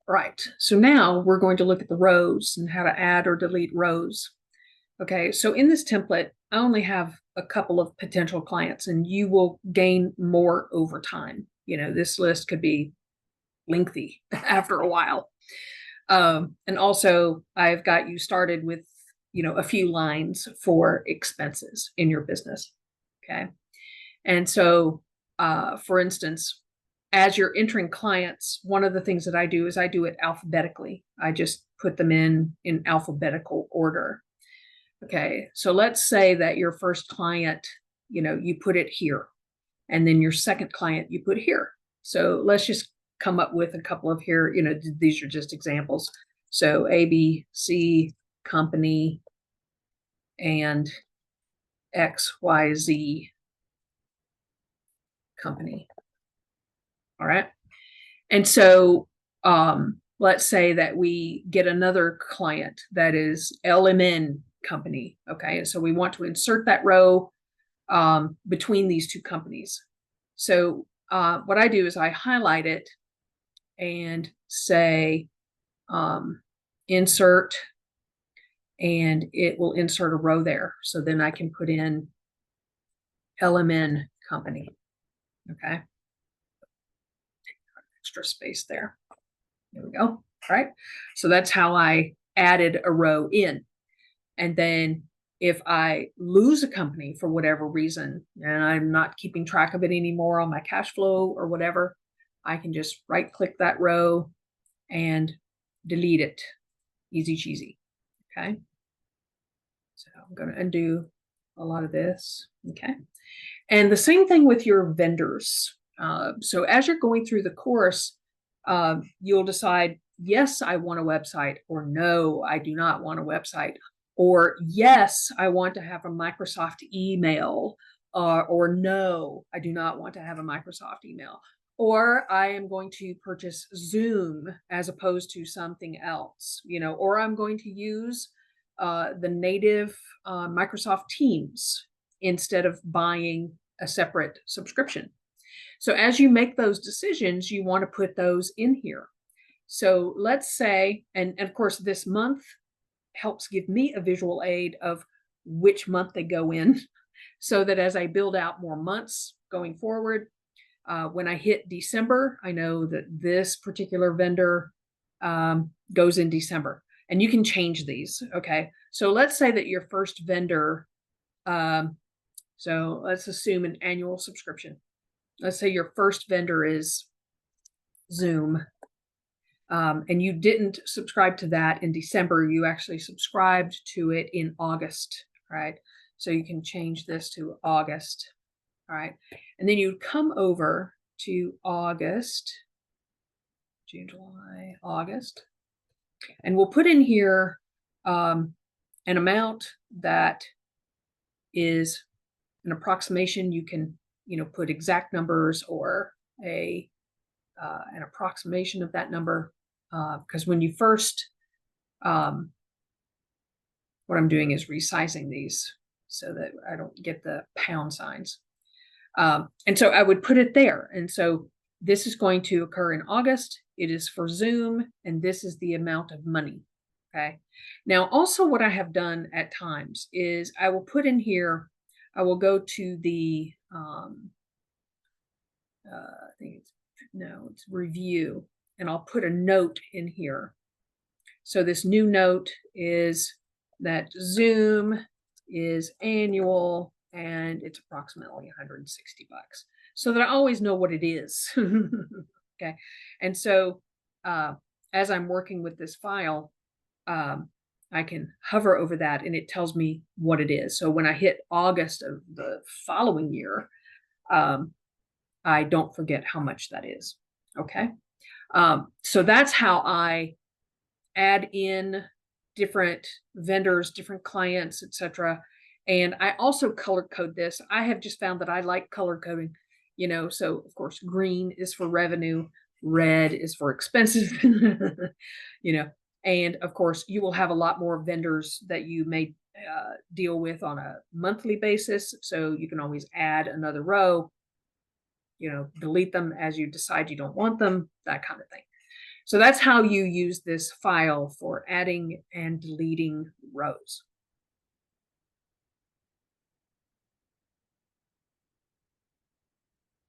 All right, so now we're going to look at the rows and how to add or delete rows. Okay, so in this template, I only have a couple of potential clients, and you will gain more over time. This list could be lengthy after a while. And also, I've got you started with, a few lines for expenses in your business. Okay. And so, for instance, as you're entering clients, one of the things that I do is I do it alphabetically. I just put them in alphabetical order. Okay. So let's say that your first client, you put it here, and then your second client, you put here. So let's just come up with a couple of here, these are just examples. So ABC company and XYZ company. All right. And so let's say that we get another client that is LMN company. Okay. And so we want to insert that row between these two companies. So what I do is I highlight it and say insert, and it will insert a row there. So then I can put in LMN company. Okay. Extra space there. There we go. All right. So that's how I added a row in. And then if I lose a company for whatever reason, and I'm not keeping track of it anymore on my cash flow or whatever, I can just right click that row and delete it. Easy cheesy. Okay. So I'm going to undo a lot of this. Okay. And the same thing with your vendors. So as you're going through the course, you'll decide, yes, I want a website, or no, I do not want a website, or yes, I want to have a Microsoft email, or no, I do not want to have a Microsoft email, or I am going to purchase Zoom as opposed to something else, or I'm going to use the native Microsoft Teams instead of buying a separate subscription. So as you make those decisions, you want to put those in here. So let's say, and of course, this month helps give me a visual aid of which month they go in, so that as I build out more months going forward, when I hit December, I know that this particular vendor goes in December. And you can change these. Okay. So let's say that your first vendor, so let's assume an annual subscription. Let's say your first vendor is Zoom, and you didn't subscribe to that in December. You actually subscribed to it in August, right? So you can change this to August, all right? And then you come over to August, June, July, August, and we'll put in here an amount that is an approximation. You can put exact numbers or an approximation of that number, because when you first, what I'm doing is resizing these so that I don't get the pound signs. And so I would put it there. And so this is going to occur in August. It is for Zoom, and this is the amount of money. Okay. Now, also what I have done at times is I will put in here, I will go to the, I think it's review, and I'll put a note in here. So this new note is that Zoom is annual and it's approximately $160, so that I always know what it is. Okay. And so as I'm working with this file, I can hover over that and it tells me what it is. So when I hit August of the following year, I don't forget how much that is. Okay. So that's how I add in different vendors, different clients, etc. And I also color code this. I have just found that I like color coding, so of course, green is for revenue, red is for expenses, and of course, you will have a lot more vendors that you may deal with on a monthly basis. So you can always add another row, delete them as you decide you don't want them, that kind of thing. So that's how you use this file for adding and deleting rows.